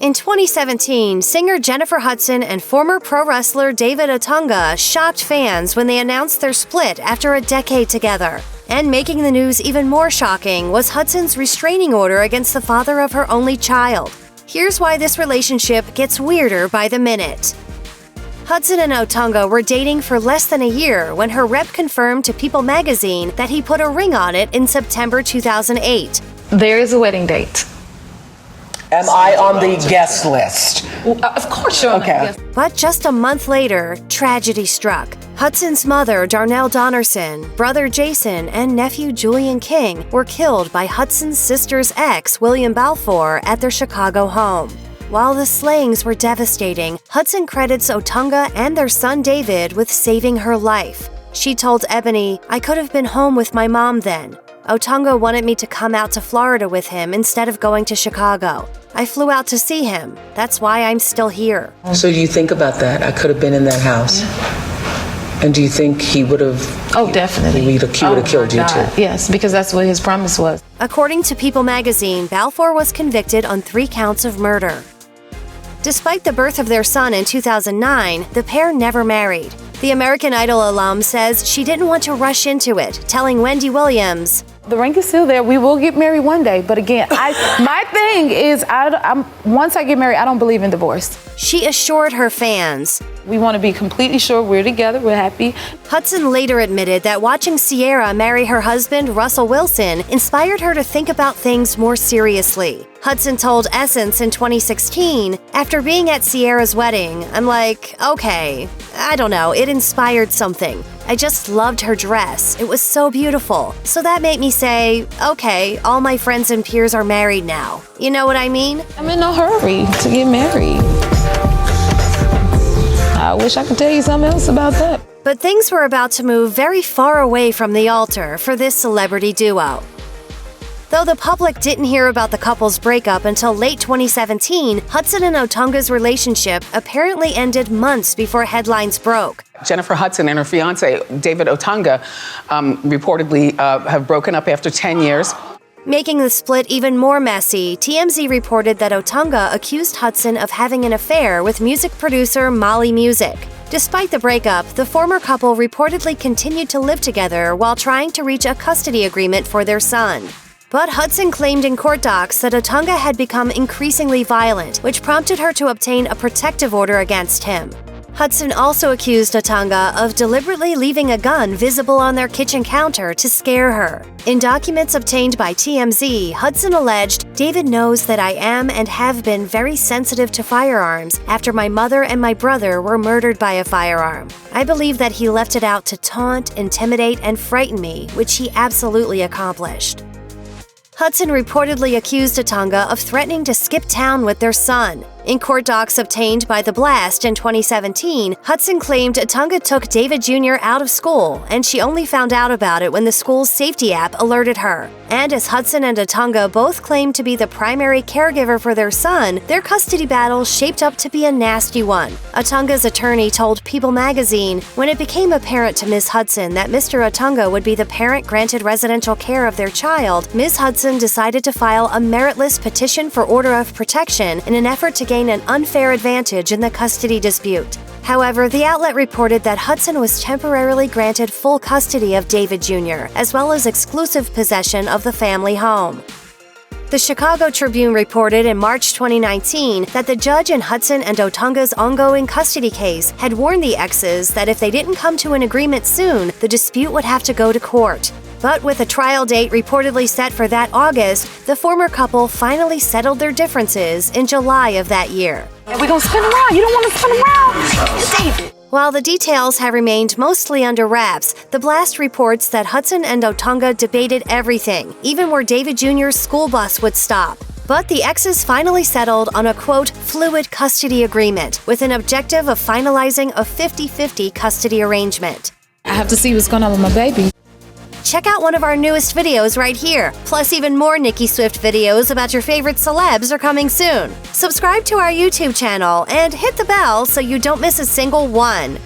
In 2017, singer Jennifer Hudson and former pro wrestler David Otunga shocked fans when they announced their split after a decade together. And making the news even more shocking was Hudson's restraining order against the father of her only child. Here's why this relationship gets weirder by the minute. Hudson and Otunga were dating for less than a year when her rep confirmed to People magazine that he put a ring on it in September 2008. There is a wedding date. Am I on the guest list? Of course you're on the guest. But just a month later, tragedy struck. Hudson's mother, Darnell Donnerson, brother Jason, and nephew Julian King were killed by Hudson's sister's ex, William Balfour, at their Chicago home. While the slayings were devastating, Hudson credits Otunga and their son David with saving her life. She told Ebony, "I could have been home with my mom then. Otunga wanted me to come out to Florida with him instead of going to Chicago. I flew out to see him. That's why I'm still here." So do you think about that? I could have been in that house. And do you think he would have... Oh, definitely. He would have killed you too? Yes, because that's what his promise was. According to People magazine, Balfour was convicted on 3 counts of murder. Despite the birth of their son in 2009, the pair never married. The American Idol alum says she didn't want to rush into it, telling Wendy Williams, "The ring is still there. We will get married one day. But again, my thing is, once I get married, I don't believe in divorce." She assured her fans, "We want to be completely sure we're together, we're happy." Hudson later admitted that watching Ciara marry her husband, Russell Wilson, inspired her to think about things more seriously. Hudson told Essence in 2016, "After being at Ciara's wedding, I'm like, okay, I don't know, it inspired something. I just loved her dress. It was so beautiful. So that made me say, okay, all my friends and peers are married now. You know what I mean?" I'm in no hurry to get married. I wish I could tell you something else about that. But things were about to move very far away from the altar for this celebrity duo. Though the public didn't hear about the couple's breakup until late 2017, Hudson and Otunga's relationship apparently ended months before headlines broke. Jennifer Hudson and her fiancé, David Otunga, reportedly have broken up after 10 years. Making the split even more messy, TMZ reported that Otunga accused Hudson of having an affair with music producer Molly Music. Despite the breakup, the former couple reportedly continued to live together while trying to reach a custody agreement for their son. But Hudson claimed in court docs that Otunga had become increasingly violent, which prompted her to obtain a protective order against him. Hudson also accused Otunga of deliberately leaving a gun visible on their kitchen counter to scare her. In documents obtained by TMZ, Hudson alleged, "David knows that I am and have been very sensitive to firearms after my mother and my brother were murdered by a firearm. I believe that he left it out to taunt, intimidate, and frighten me, which he absolutely accomplished." Hudson reportedly accused Otunga of threatening to skip town with their son. In court docs obtained by The Blast in 2017, Hudson claimed Otunga took David Jr. out of school, and she only found out about it when the school's safety app alerted her. And as Hudson and Otunga both claimed to be the primary caregiver for their son, their custody battle shaped up to be a nasty one. Otunga's attorney told People magazine, "When it became apparent to Ms. Hudson that Mr. Otunga would be the parent granted residential care of their child, Ms. Hudson decided to file a meritless petition for order of protection in an effort to gain an unfair advantage in the custody dispute." However, the outlet reported that Hudson was temporarily granted full custody of David Jr., as well as exclusive possession of the family home. The Chicago Tribune reported in March 2019 that the judge in Hudson and Otunga's ongoing custody case had warned the exes that if they didn't come to an agreement soon, the dispute would have to go to court. But with a trial date reportedly set for that August, the former couple finally settled their differences in July of that year. "And we're gonna spin around. You don't want to spin around, David." While the details have remained mostly under wraps, The Blast reports that Hudson and Otunga debated everything, even where David Jr.'s school bus would stop. But the exes finally settled on a, quote, fluid custody agreement, with an objective of finalizing a 50-50 custody arrangement. I have to see what's going on with my baby. Check out one of our newest videos right here. Plus, even more Nicki Swift videos about your favorite celebs are coming soon. Subscribe to our YouTube channel and hit the bell so you don't miss a single one.